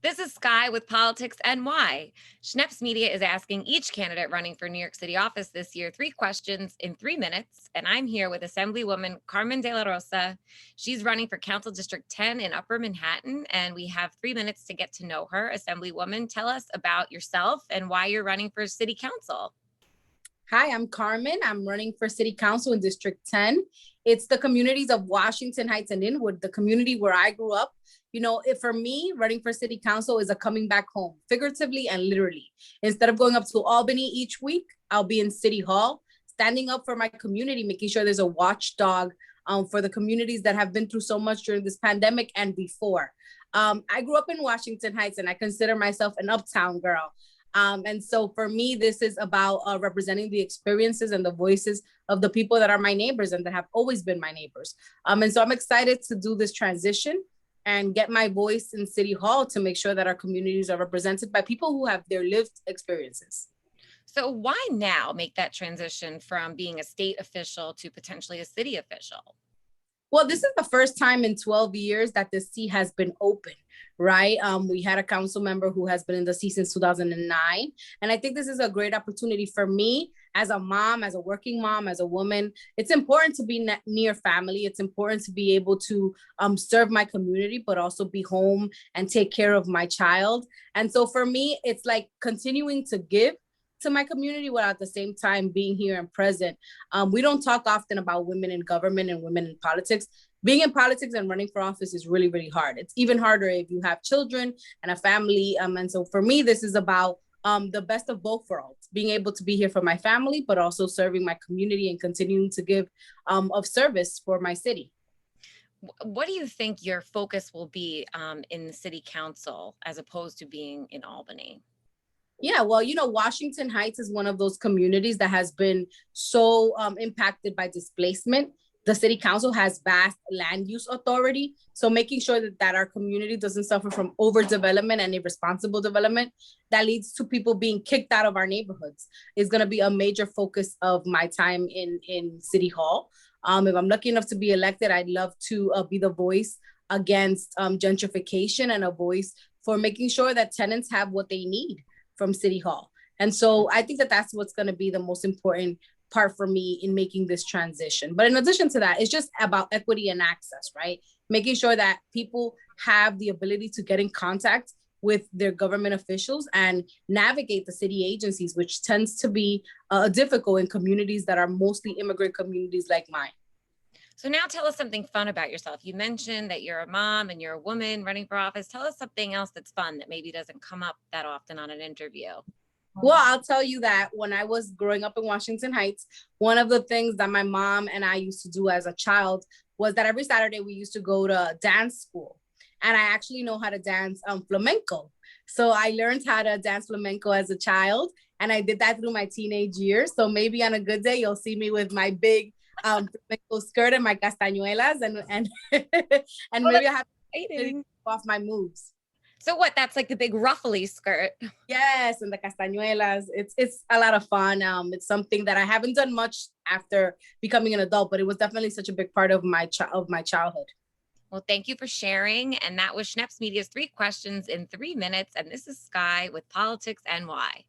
This is Sky with Politics NY. Schneps Media is asking each candidate running for New York City office this year 3 questions in 3 minutes. And I'm here with Assemblywoman Carmen de la Rosa. She's running for Council District 10 in Upper Manhattan. And we have 3 minutes to get to know her. Assemblywoman, tell us about yourself and why you're running for City Council. Hi, I'm Carmen. I'm running for City Council in District 10. It's the communities of Washington Heights and Inwood, the community where I grew up. You know, for me, running for City Council is a coming back home, figuratively and literally. Instead of going up to Albany each week, I'll be in City Hall, standing up for my community, making sure there's a watchdog for the communities that have been through so much during this pandemic and before. I grew up in Washington Heights and I consider myself an uptown girl. And so for me, this is about representing the experiences and the voices of the people that are my neighbors and that have always been my neighbors. And so I'm excited to do this transition and get my voice in City Hall to make sure that our communities are represented by people who have their lived experiences. So why now make that transition from being a state official to potentially a city official? Well, this is the first time in 12 years that the seat has been open, right? We had a council member who has been in the seat since 2009. And I think this is a great opportunity for me as a mom, as a working mom, as a woman. It's important to be near family. It's important to be able to serve my community, but also be home and take care of my child. And so for me, it's like continuing to give to my community while at the same time being here and present. We don't talk often about women in government and women in politics. Being in politics and running for office is really, really hard. It's even harder if you have children and a family. And so for me, this is about the best of both worlds, being able to be here for my family, but also serving my community and continuing to give of service for my city. What do you think your focus will be in the city council as opposed to being in Albany? Yeah, well, you know, Washington Heights is one of those communities that has been so impacted by displacement. The city council has vast land use authority. So making sure that our community doesn't suffer from overdevelopment and irresponsible development that leads to people being kicked out of our neighborhoods is going to be a major focus of my time in City Hall. If I'm lucky enough to be elected, I'd love to be the voice against gentrification and a voice for making sure that tenants have what they need from City Hall. And so I think that that's what's going to be the most important part for me in making this transition. But in addition to that, it's just about equity and access, right? Making sure that people have the ability to get in contact with their government officials and navigate the city agencies, which tends to be difficult in communities that are mostly immigrant communities like mine. So now tell us something fun about yourself. You mentioned that you're a mom and you're a woman running for office. Tell us something else that's fun that maybe doesn't come up that often on an interview. Well, I'll tell you that when I was growing up in Washington Heights, one of the things that my mom and I used to do as a child was that every Saturday we used to go to dance school. And I actually know how to dance flamenco. So I learned how to dance flamenco as a child. And I did that through my teenage years. So maybe on a good day, you'll see me with my big flamenco skirt and my castañuelas and maybe I have to off my moves. So what, that's like the big ruffly skirt? Yes, and the castañuelas. It's a lot of fun. It's something that I haven't done much after becoming an adult, but it was definitely such a big part of my childhood. Well, thank you for sharing. And that was Schneps Media's 3 questions in 3 minutes. And this is Sky with Politics NY.